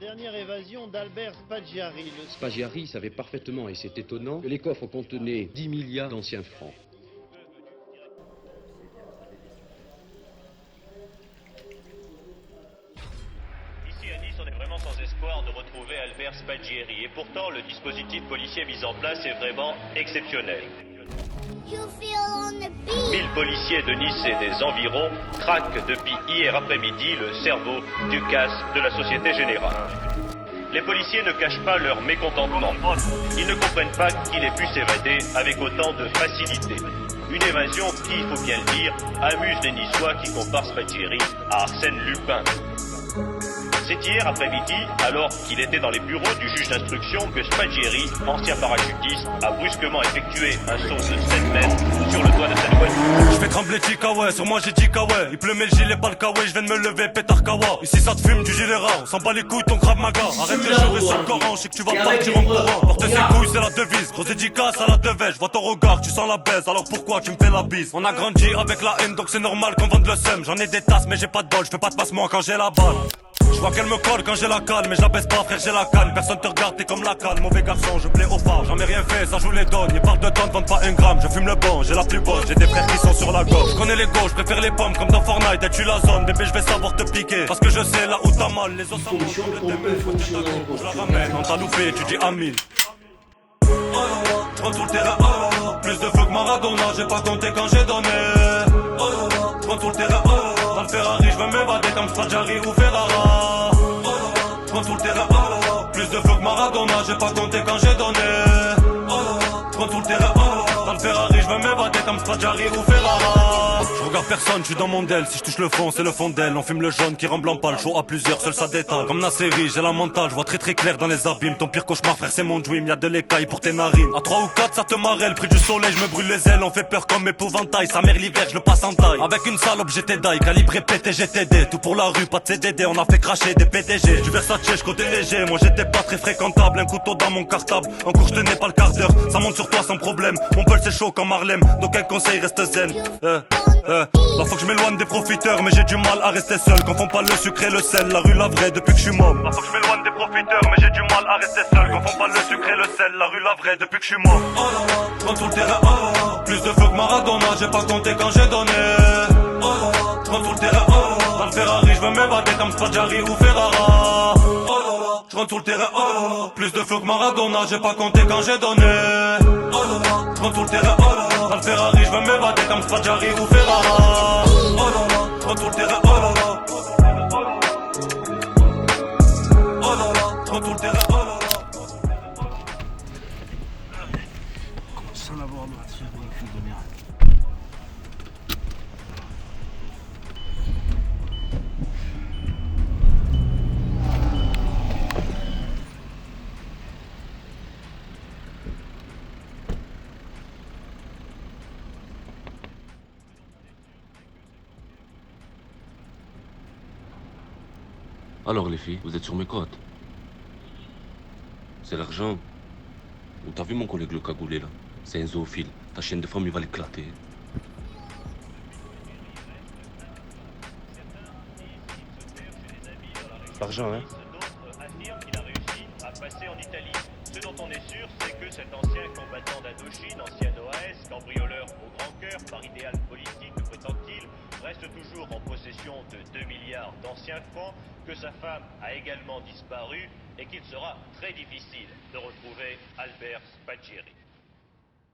La dernière évasion d'Albert Spaggiari. Spaggiari savait parfaitement, et c'est étonnant, que les coffres contenaient 10 milliards d'anciens francs. Ici à Nice, on est vraiment sans espoir de retrouver Albert Spaggiari. Et pourtant, le dispositif policier mis en place est vraiment exceptionnel. 1000 policiers de Nice et des environs traquent depuis hier après-midi le cerveau du casse de la Société Générale. Les policiers ne cachent pas leur mécontentement. Ils ne comprennent pas qu'il ait pu s'évader avec autant de facilité. Une évasion qui, il faut bien le dire, amuse les Niçois qui comparent Spaggiari à Arsène Lupin. C'est hier après-midi, alors qu'il était dans les bureaux du juge d'instruction, que Spaggiari, ancien parachutiste, a brusquement effectué un saut de 7 mètres sur le toit de cette voiture. Je fais trembler Chikawa, sur moi j'ai dit Kawa. Il pleut mais le gilet pas le Kawa, je viens de me lever pétard Kawa. Ici ça te fume du gilet rare, on s'en bat les couilles ton Krav Maga. Arrête de jouer sur le Coran, je sais que tu vas partir en courant. Porter ses couilles c'est la devise, gros dédicace à la devèche. Je vois ton regard, tu sens la baisse, alors pourquoi tu me fais la bise? On a grandi avec la haine donc c'est normal qu'on vende le seum. J'en ai des tasses mais j'ai pas de bol, je fais pas de passement quand j'ai la balle. Je vois qu'elle me colle quand j'ai la canne, mais je la baisse pas frère, j'ai la canne. Personne te regarde, t'es comme la canne. Mauvais garçon, je plais au phare. J'en ai rien fait, ça joue les donnes. Ils parlent de tonnes, vendent pas un gramme. Je fume le bon, j'ai la plus bonne. J'ai des frères qui sont sur la gauche. Je connais les gauches, je préfère les pommes comme dans Fortnite. Et tu la zone, bébé, je vais savoir te piquer. Parce que je sais là où t'as mal. Les os ça mange comme le démon. Je la ramène, on t'a loupé, tu dis Amine. Je prends tout le terrain, plus de feu que Maradona. J'ai pas compté quand j'ai donné. Je prends tout le terrain, dans le Ferrari, je veux m'évader comme Spaggiari ou Ferrara. Je prends tout le terrain, plus de feu que Maradona. J'ai pas compté quand j'ai donné. Je prends tout le terrain, dans le Ferrari, je veux m'évader comme Spaggiari ou Ferrara. Je regarde personne, je suis dans mon del. Si je touche le fond, c'est le fond d'elle. On fume le jaune qui rend blanc pas le chaud à plusieurs, seul ça détale. Comme la série, j'ai la mentale, je vois très très clair dans les abîmes. Ton pire cauchemar, frère, c'est mon dream. Y'a de l'écaille pour tes narines. À 3 ou 4, ça te marelle. Près du soleil, je me brûle les ailes. On fait peur comme épouvantail. Sa mère l'hiver, je le passe en taille. Avec une salope, j'étais die. Calibré PT, GTD. Tout pour la rue, pas de CDD. On a fait cracher des PDG. Du Versace, je côté léger. Moi, j'étais pas très fréquentable. Un couteau dans mon cartable. En cours, je tenais pas le quart d'heure. Ça monte sur toi sans problème. Mon pulse c'est chaud comme Harlem. Donc, un conseil, reste zen. Là faut que je m'éloigne des profiteurs, mais j'ai du mal à rester seul. Confond pas le sucre et le sel, la rue la vraie depuis que je suis môme. Là faut que je m'éloigne des profiteurs, mais j'ai du mal à rester seul. Confond pas le sucre et le sel, la rue la vraie depuis que je suis môme. Je prends tout le terrain, plus de feu que Maradona. J'ai pas compté quand j'ai donné. Je prends tout le terrain, dans le Ferrari, je veux m'évader comme Spaggiari ou Ferrara. Je prends tout le terrain, plus de feu que Maradona. J'ai pas compté quand j'ai donné. Je prends tout le terrain, dans le Ferrari, je veux m'évader comme Spaggiari ou Ferrara. Je prends tout le terrain, je prends tout le terrain, Sans l'avoir matière, fille de merde. Alors les filles, vous êtes sur mes côtes. C'est l'argent. Ou t'as vu mon collègue le cagoulé là? C'est un zoophile. Ta chaîne de femme il va l'éclater. L'argent, hein? D'autres affirment qu'il a réussi à passer en Italie. Ce dont on est sûr, c'est que cet ancien combattant d'Indochine, ancien OAS, cambrioleur au grand cœur, par idéal politique, prétend-il, reste toujours en possession de 2 milliards d'anciens francs, que sa femme a également disparu et qu'il sera très difficile de retrouver Albert Spaggiari.